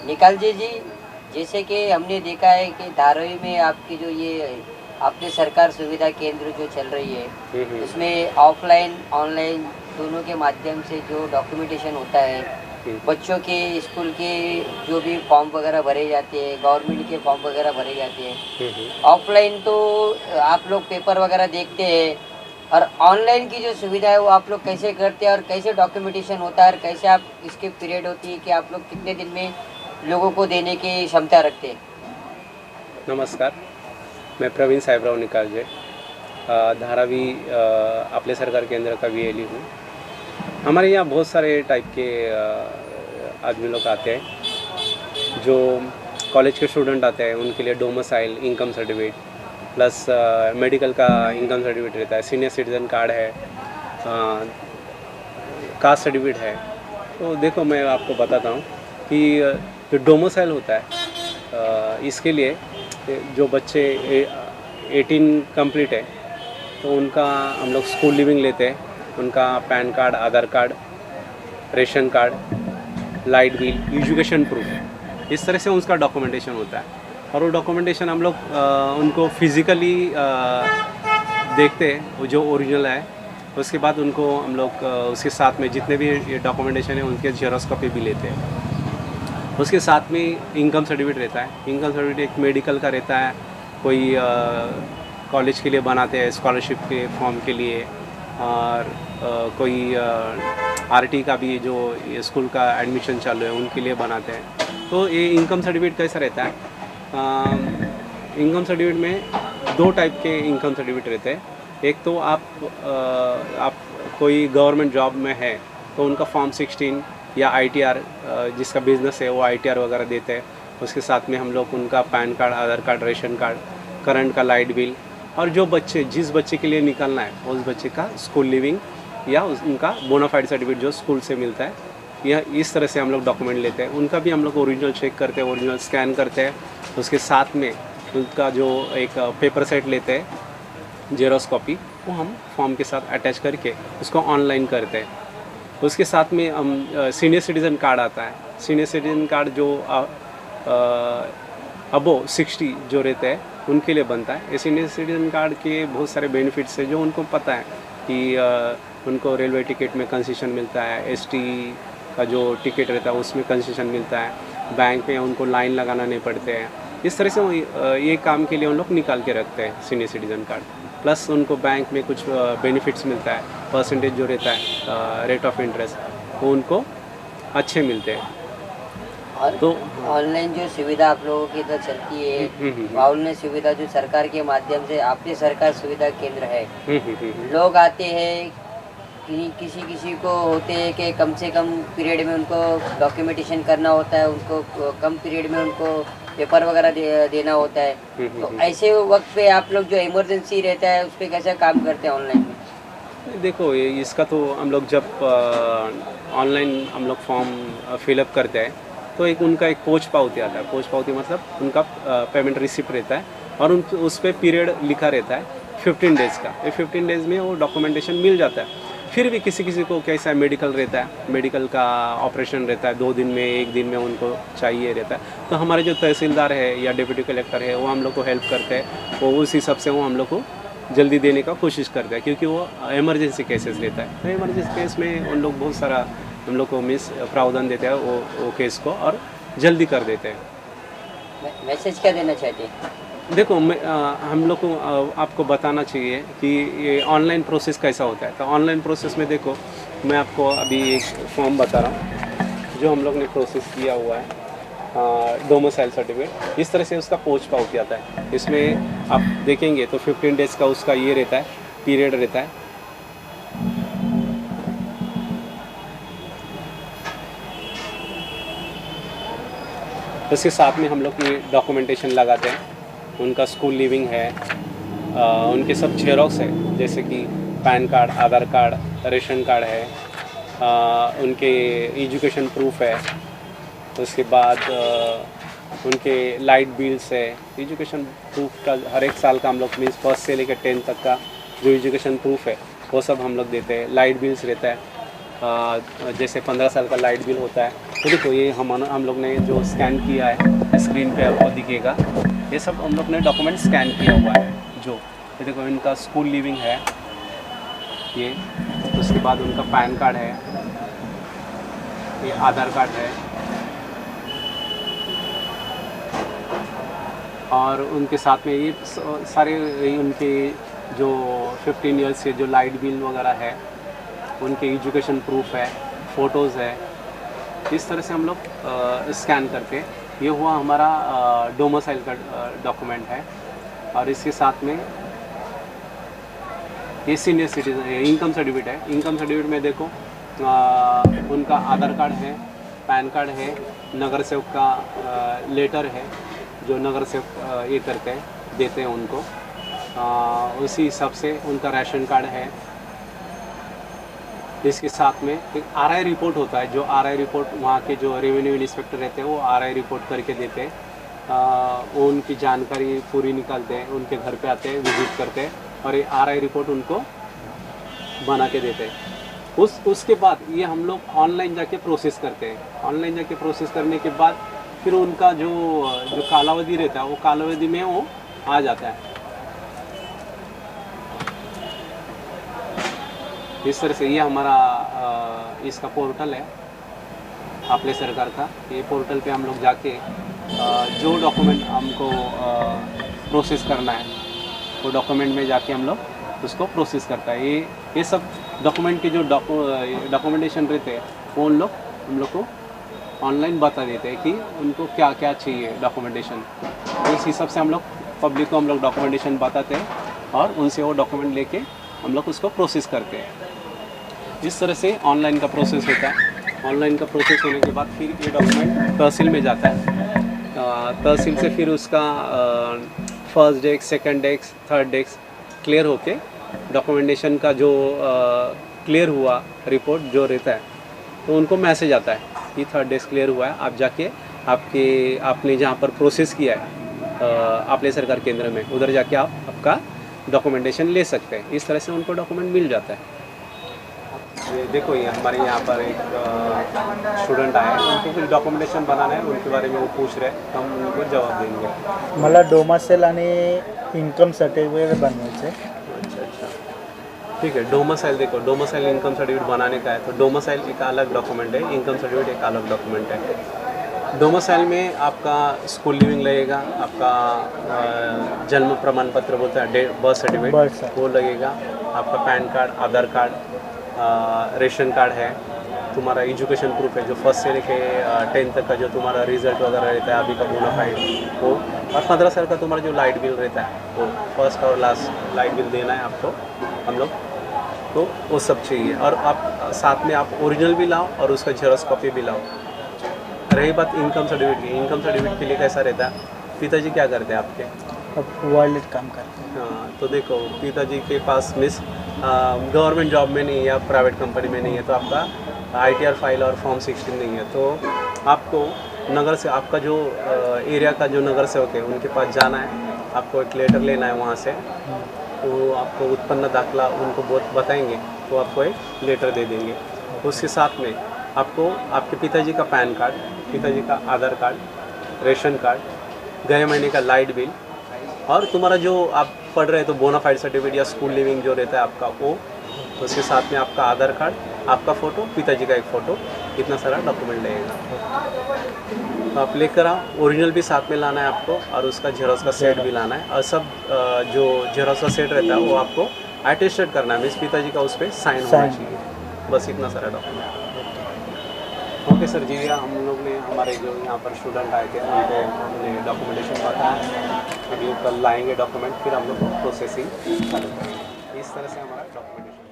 निकाल जी, जैसे कि हमने देखा है कि धारावी में आपकी जो ये आपने सरकार सुविधा केंद्र जो चल रही है, हम्म। उसमें ऑफलाइन ऑनलाइन दोनों के माध्यम से जो डॉक्यूमेंटेशन होता है, हम्म। बच्चों के स्कूल के जो भी फॉर्म वगैरह भरे जाते हैं, गवर्नमेंट के फॉर्म वगैरह भरे जाते हैं। हम्म। ऑफलाइन तो आप लोग पेपर वगैरह देखते हैं, और ऑनलाइन की जो सुविधा है वो आप लोग कैसे करते हैं और कैसे डॉक्यूमेंटेशन होता है और कैसे आप इसकी पीरियड होती है कि आप लोग कितने दिन में लोगों को देने की क्षमता रखते हैं? नमस्कार, मैं प्रवीण साहेबराव निकालजे, धारावी आपले सरकार केंद्र का वीएलई हूँ। हमारे यहाँ बहुत सारे टाइप के आदमी लोग आते हैं। जो कॉलेज के स्टूडेंट आते हैं उनके लिए domicile income certificate plus medical का इनकम सर्टिफिकेट रहता है, सीनियर सिटीजन कार्ड है, कास्ट सर्टिफिकेट है। तो देखो मैं आपको बताता हूँ कि जो डोमिसाइल होता है इसके लिए जो बच्चे 18 कंप्लीट है तो उनका हम लोग स्कूल लिविंग लेते हैं, उनका PAN card, Aadhaar card, ration card, light bill, education proof, इस तरह से उसका डॉक्यूमेंटेशन होता है। और वो डॉक्यूमेंटेशन हम लोग उनको फिज़िकली देखते हैं वो जो ओरिजिनल है। उसके बाद उनको हम लोग उसके साथ में जितने भी डॉक्यूमेंटेशन है उनके जेरॉक्स कॉपी भी लेते हैं। उसके साथ में इनकम सर्टिफिकेट रहता है। इनकम सर्टिफिकेट एक मेडिकल का रहता है, कोई कॉलेज के लिए बनाते हैं, स्कॉलरशिप के फॉर्म के लिए, और कोई आरटी का भी जो स्कूल का एडमिशन चालू है उनके लिए बनाते हैं। तो ये इनकम सर्टिफिकेट कैसा रहता है? इनकम सर्टिफिकेट में दो टाइप के इनकम सर्टिफिकेट रहते हैं। एक तो आप कोई गवर्नमेंट जॉब में है तो उनका फॉर्म 16 या आईटीआर, जिसका बिज़नेस है वो आईटीआर वगैरह देते हैं। उसके साथ में हम लोग उनका PAN card, Aadhaar card, ration card, current का लाइट बिल, और जो बच्चे जिस बच्चे के लिए निकालना है उस बच्चे का स्कूल लिविंग या उनका बोनाफाइड सर्टिफिकेट जो स्कूल से मिलता है, या इस तरह से हम लोग डॉक्यूमेंट लेते हैं। उनका भी हम लोग ओरिजिनल चेक करते हैं, ओरिजिनल स्कैन करते हैं। उसके साथ में उनका जो एक पेपर सेट लेते हैं, जेरॉक्स कॉपी, वो हम फॉर्म के साथ अटैच करके उसको ऑनलाइन करते हैं। उसके साथ में हम सीनियर सिटीज़न कार्ड आता है। सीनियर सिटीज़न कार्ड जो अबो 60 जो रहते हैं उनके लिए बनता है। ये सीनियर सिटीज़न कार्ड के बहुत सारे बेनिफिट्स हैं जो उनको पता है कि उनको रेलवे टिकट में कंसेशन मिलता है, एसटी का जो टिकट रहता है उसमें कंसेशन मिलता है, बैंक में उनको लाइन लगाना नहीं पड़ते हैं। इस तरह से ये काम के लिए उन लोग निकाल के रखते हैं सीनियर सिटीज़न कार्ड। प्लस उनको बैंक में कुछ बेनिफिट्स मिलता है, परसेंटेज जो रहता है रेट ऑफ इंटरेस्ट वो उनको अच्छे मिलते हैं। और तो ऑनलाइन जो सुविधा आप लोगों की इधर चलती है, ऑनलाइन सुविधा जो सरकार के माध्यम से आपके सरकार सुविधा केंद्र है, लोग आते हैं कि किसी किसी को होते हैं कि कम से कम पीरियड में उनको डॉक्यूमेंटेशन करना होता है, उनको कम पीरियड में उनको पेपर वगैरह देना होता है। तो ऐसे वक्त पे आप लोग जो इमरजेंसी रहता है उस पर कैसे काम करते हैं ऑनलाइन में? देखो इसका तो हम लोग जब ऑनलाइन हम लोग फॉर्म फिलअप करते हैं तो एक उनका एक पोच पावती आता है। पोच पावती मतलब उनका पेमेंट रिसिप्ट रहता है और उस पर पीरियड लिखा रहता है 15 डेज़ का। ये 15 डेज़ में वो डॉक्यूमेंटेशन मिल जाता है। फिर भी किसी किसी को कैसा है, मेडिकल रहता है, मेडिकल का ऑपरेशन रहता है, 2 दिन में 1 दिन में उनको चाहिए रहता है। तो हमारे जो तहसीलदार है या डिप्टी कलेक्टर है वो हम लोग को हेल्प करते हैं। वो उस हिसाब से वो हम लोग को जल्दी देने का कोशिश करते हैं, क्योंकि वो इमरजेंसी केसेस लेता है। तो इमरजेंसी केस में उन लोग बहुत सारा हम लोग को प्रावधान देते हैं वो केस को और जल्दी कर देते हैं। मैसेज क्या देना चाहते हैं? देखो हम लोग को आपको बताना चाहिए कि ये ऑनलाइन प्रोसेस कैसा होता है। तो ऑनलाइन प्रोसेस में देखो मैं आपको अभी एक फॉर्म बता रहा हूँ जो हम लोग ने प्रोसेस किया हुआ है, डोमिसाइल सर्टिफिकेट। इस तरह से उसका पोच पावती आता है। इसमें आप देखेंगे तो 15 डेज़ का उसका ये रहता है, पीरियड रहता है। उसके साथ में हम लोग ये डॉक्यूमेंटेशन लगाते हैं। उनका स्कूल लिविंग है, उनके सब जेरॉक्स है, जैसे कि pan card, Aadhaar card, ration card है, उनके एजुकेशन प्रूफ है। उसके बाद उनके लाइट बिल्स है। एजुकेशन प्रूफ का हर एक साल का हम लोग मीन्स 1st से लेकर 10th तक का जो एजुकेशन प्रूफ है वो सब हम लोग देते हैं। लाइट बिल्स रहता है, जैसे 15 साल का लाइट बिल होता है, तो देखो ये हम लोग ने जो स्कैन किया है स्क्रीन पे आपको दिखेगा, ये सब हम लोग ने डॉक्यूमेंट स्कैन किया हुआ है। जो ये देखो इनका स्कूल लिविंग है ये, उसके बाद उनका पैन कार्ड है, ये आधार कार्ड है, और उनके साथ में ये सारे उनके जो 15 ईयर्स से जो लाइट बिल वगैरह है, उनके एजुकेशन प्रूफ है, फ़ोटोज़ है। इस तरह से हम लोग स्कैन करके, ये हुआ हमारा डोमिसाइल का डॉक्यूमेंट है। और इसके साथ में ये सीनियर सिटीजन इनकम सर्टिफिकेट है। इनकम सर्टिफिकेट में देखो उनका आधार कार्ड है, पैन कार्ड है, नगर सेवक का लेटर है, जो नगर सेवक ये करते हैं, देते हैं उनको। उसी हिसाब से उनका राशन कार्ड है। इसके साथ में एक आरआई रिपोर्ट होता है, जो आरआई रिपोर्ट वहाँ के जो रेवेन्यू इंस्पेक्टर रहते हैं वो आरआई रिपोर्ट करके देते हैं। वो उनकी जानकारी पूरी निकालते हैं, उनके घर पे आते हैं, विजिट करते हैं, और ये आरआई रिपोर्ट उनको बना के देते हैं। उसके बाद ये हम लोग ऑनलाइन जाके प्रोसेस करते हैं। ऑनलाइन जाके प्रोसेस करने के बाद फिर उनका जो कालावधि रहता है, वो कालावधि में वो आ जाता है। इस तरह से ये हमारा इसका पोर्टल है अपने सरकार का। ये पोर्टल पे हम लोग जाके जो डॉक्यूमेंट हमको प्रोसेस करना है, वो डॉक्यूमेंट में जाके हम लोग उसको प्रोसेस करता है। ये सब डॉक्यूमेंट के जो डॉक्यूमेंटेशन रहते हैं, वो हम लोग को ऑनलाइन बता देते हैं कि उनको क्या क्या चाहिए डॉक्यूमेंटेशन। इस हिसाब से हम लोग पब्लिक को हम लोग डॉक्यूमेंटेशन बताते हैं, और उनसे वो डॉक्यूमेंट लेके हम लोग उसको प्रोसेस करते हैं। इस तरह से ऑनलाइन का प्रोसेस होता है। ऑनलाइन का प्रोसेस होने के बाद फिर ये डॉक्यूमेंट तहसील में जाता है। तहसील से फिर उसका first desk, second desk, third desk clear होके डॉक्यूमेंटेशन का जो क्लियर हुआ रिपोर्ट जो रहता है, तो उनको मैसेज आता है कि थर्ड डेस्क क्लियर हुआ है, आप जाके आपने जहाँ पर प्रोसेस किया है अपने सरकार केंद्र में, उधर जाके आप आपका डॉक्यूमेंटेशन ले सकते हैं। इस तरह से उनको डॉक्यूमेंट मिल जाता है। देखो ये हमारे यहाँ पर एक स्टूडेंट आए, उनको कुछ डॉक्युमेंटेशन बनाना है, उनके बारे में वो पूछ रहे हैं, हम उनको जवाब देंगे। मला डोमासेल आणि इन्कम सर्टिफिकेट बनवायचे। अच्छा, ठीक है। डोमिसाइल देखो, डोमिसाइल इनकम सर्टिफिकेट बनाने का है, तो डोमिसाइल एक अलग डॉक्यूमेंट है, इनकम सर्टिफिकेट एक अलग डॉक्यूमेंट है। डोमिसाइल में आपका स्कूल लिविंग लगेगा, आपका जन्म प्रमाण पत्र बोलता है, बर्थ सर्टिफिकेट वो लगेगा, आपका pan card, Aadhaar card, ration card है, तुम्हारा एजुकेशन प्रूफ है, जो फर्स्ट से लेके 10th तक का जो तुम्हारा रिजल्ट वगैरह रहता है अभी का बोनाफाइड वो, और 15 साल का तुम्हारा जो लाइट बिल रहता है, वो फर्स्ट और लास्ट लाइट बिल देना है आपको हम लोग, तो वो सब चाहिए। और आप साथ में आप ओरिजिनल भी लाओ और उसका जेरॉक्स कॉपी भी लाओ। रही बात इनकम सर्टिफिकेट की, इनकम सर्टिफिकेट के लिए कैसा रहता है, पिताजी क्या करते हैं आपके? वॉलेट काम करते हैं। हाँ, तो देखो पिताजी के पास मिस गवर्नमेंट जॉब में नहीं है या प्राइवेट कंपनी में नहीं है, तो आपका ITR फाइल और फॉर्म 16 नहीं है, तो आपको नगर से आपका जो एरिया का जो नगर सेवक है उनके पास जाना है, आपको एक लेटर लेना है वहाँ से, तो आपको उत्पन्न दाखला उनको बहुत बताएंगे, तो आपको एक लेटर दे देंगे। उसके साथ में आपको आपके पिताजी का पैन कार्ड, पिताजी का आधार कार्ड, रेशन कार्ड, गए महीने का लाइट बिल, और तुम्हारा जो आप पढ़ रहे हैं तो बोनाफाइड सर्टिफिकेट या स्कूल लिविंग जो रहता है आपका वो, उसके साथ में आपका आधार कार्ड, आपका फ़ोटो, पिताजी का एक फ़ोटो, इतना सारा डॉक्यूमेंट लगेगा। तो आप लेकर आओ, ओरिजिनल भी साथ में लाना है आपको, और उसका जेरॉक्स का सेट भी लाना है, और सब जो जेरॉक्स का सेट रहता है वो आपको अटेस्टेड करना है, मीन्स पिताजी का उस पर साइन होना चाहिए। बस इतना सारा डॉक्यूमेंट। ओके सर जी, हम लोग ने हमारे जो यहाँ पर स्टूडेंट आए थे उनको हमने डॉक्यूमेंटेशन बताया, अभी कल लाएंगे डॉक्यूमेंट, फिर हम लोग प्रोसेसिंग करेंगे। इस तरह से हमारा डॉक्यूमेंटेशन